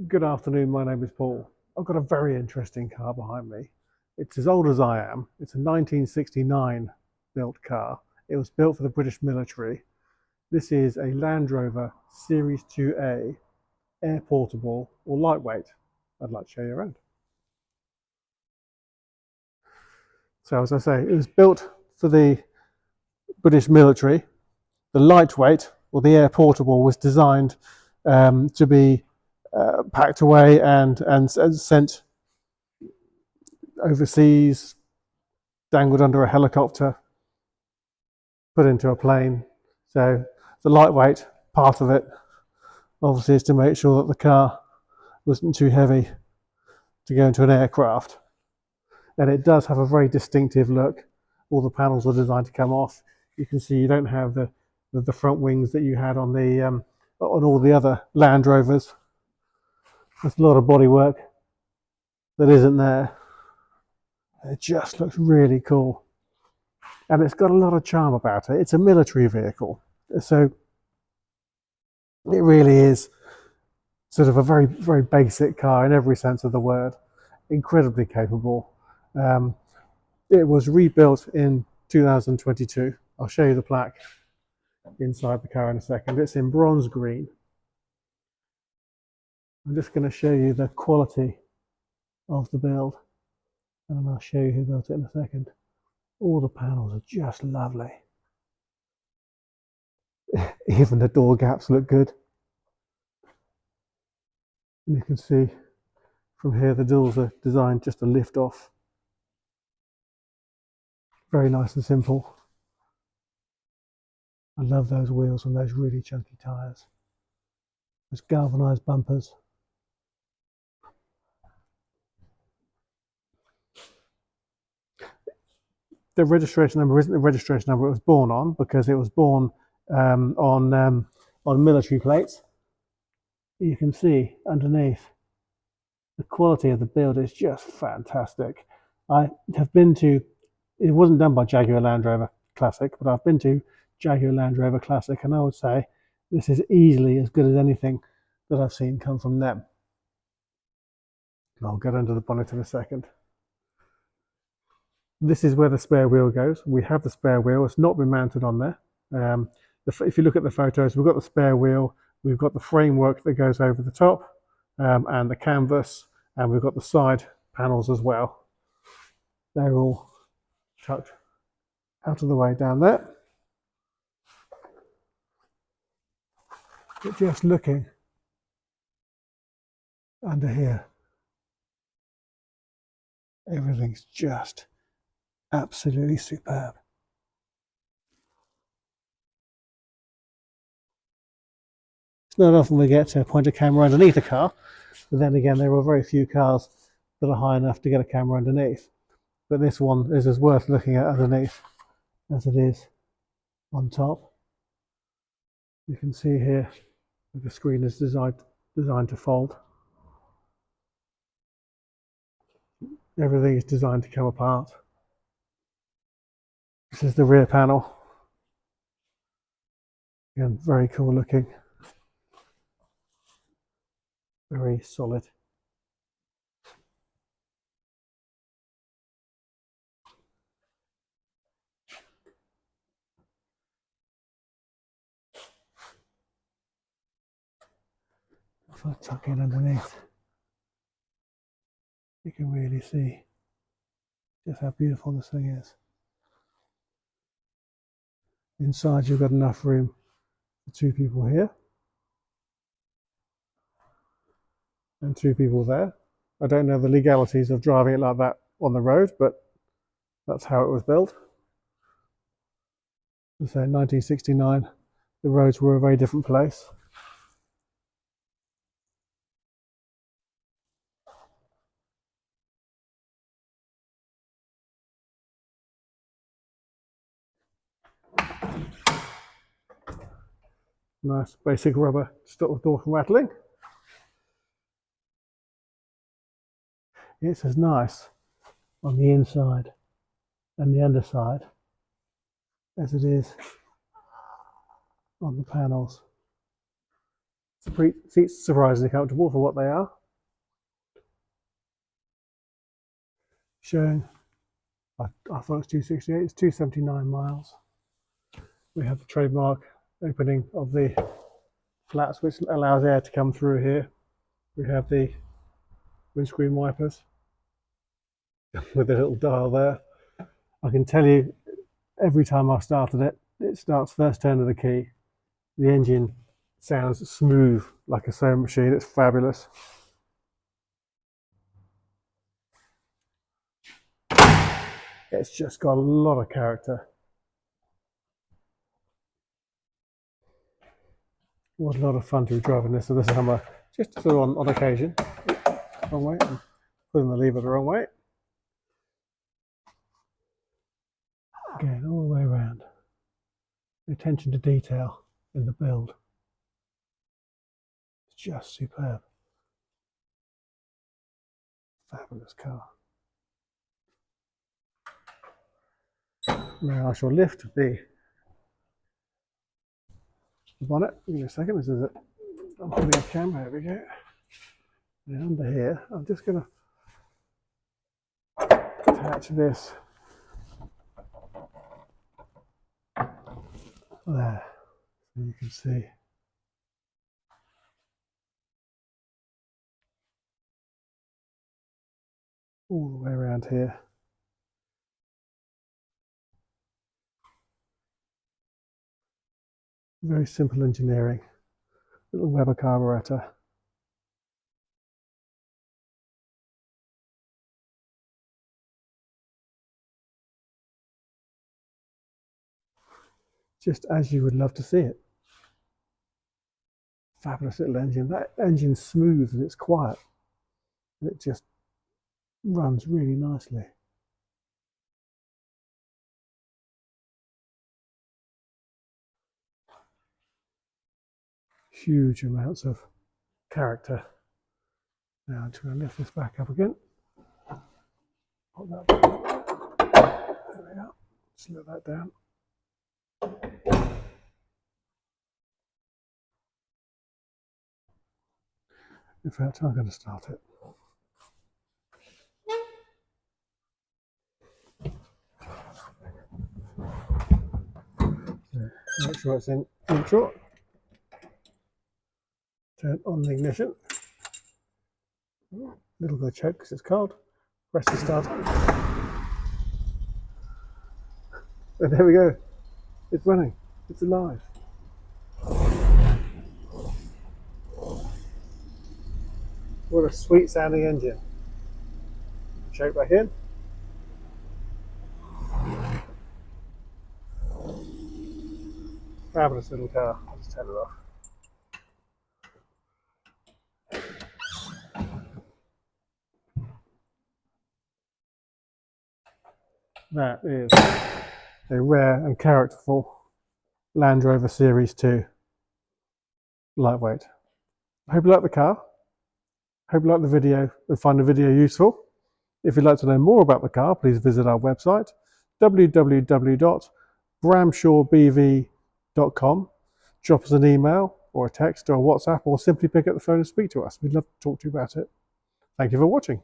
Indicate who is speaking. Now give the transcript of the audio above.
Speaker 1: Good afternoon, my name is Paul. I've got a very interesting car behind me. It's as old as I am. It's a 1969 built car. It was built for the British military. This is a Land Rover Series 2A, air portable or lightweight. I'd like to show you around. So as I say, it was built for the British military. The lightweight or the air portable was designed to be packed away and sent overseas, dangled under a helicopter, put into a plane. So the lightweight part of it obviously is to make sure that the car wasn't too heavy to go into an aircraft. And it does have a very distinctive look. All the panels are designed to come off. You can see you don't have the front wings that you had on the on all the other Land Rovers. There's a lot of bodywork that isn't there. It just looks really cool. And it's got a lot of charm about it. It's a military vehicle. So it really is sort of a very, very basic car in every sense of the word. Incredibly capable. It was rebuilt in 2022. I'll show you the plaque inside the car in a second. It's in bronze green. I'm just going to show you the quality of the build, and I'll show you who built it in a second. All the panels are just lovely. Even the door gaps look good. And you can see from here the doors are designed just to lift off. Very nice and simple. I love those wheels and those really chunky tyres. Those galvanised bumpers. The registration number isn't the registration number it was born on, because it was born on military plates. You can see underneath the quality of the build is just fantastic. I have been to, it wasn't done by Jaguar Land Rover Classic, but I've been to Jaguar Land Rover Classic, and I would say this is easily as good as anything that I've seen come from them. I'll get under the bonnet in a second. This is where the spare wheel goes. We have the spare wheel. It's not been mounted on there. If you look at the photos, we've got the spare wheel, we've got the framework that goes over the top, and the canvas, and we've got the side panels as well. They're all tucked out of the way down there. But just looking under here, everything's just absolutely superb. It's not often we get to point a camera underneath a car, but then again, there are very few cars that are high enough to get a camera underneath. But this one is as worth looking at underneath as it is on top. You can see here the screen is designed to fold. Everything is designed to come apart. This is the rear panel. Again, very cool looking. Very solid. If I tuck in underneath, you can really see just how beautiful this thing is. Inside you've got enough room for two people here and two people there. I don't know the legalities of driving it like that on the road, but that's how it was built. So in 1969, the roads were a very different place. Nice basic rubber to stop the door from rattling. It's as nice on the inside and the underside as it is on the panels. Seats surprisingly comfortable for what they are. Showing, I thought it was 268, it's 279 miles. We have the trademark opening of the flaps, which allows air to come through here. We have the windscreen wipers with a little dial there. I can tell you, every time I've started it, it starts first turn of the key. The engine sounds smooth like a sewing machine. It's fabulous. It's just got a lot of character. It was a lot of fun to be driving this. So this is how just sort of on occasion, wrong way, and putting the lever the wrong way. Again, all the way around. The attention to detail in the build. It's just superb. Fabulous car. Now I shall lift the bonnet. Give me a second. This is it. I'm holding a camera. There we go. Now under here, I'm just going to attach this there, so you can see. All the way around here. Very simple engineering. Little Weber carburetor. Just as you would love to see it. Fabulous little engine. That engine's smooth and it's quiet. And it just runs really nicely. Huge amounts of character. Now I'm just going to lift this back up again. Put that back there. There we are. Just let that down. In fact, I'm going to start it. So make sure it's in neutral. Turn on the ignition. Little bit of choke because it's cold. Press the start. And there we go. It's running. It's alive. What a sweet sounding engine. Choke back in. Fabulous little car. I'll just turn it off. That is a rare and characterful Land Rover Series 2 lightweight. I hope you like the car. Hope you like the video and find the video useful. If you'd like to know more about the car, please visit our website www.bramshawebv.com. Drop us an email or a text or a WhatsApp, or simply pick up the phone and speak to us. We'd love to talk to you about it. Thank you for watching.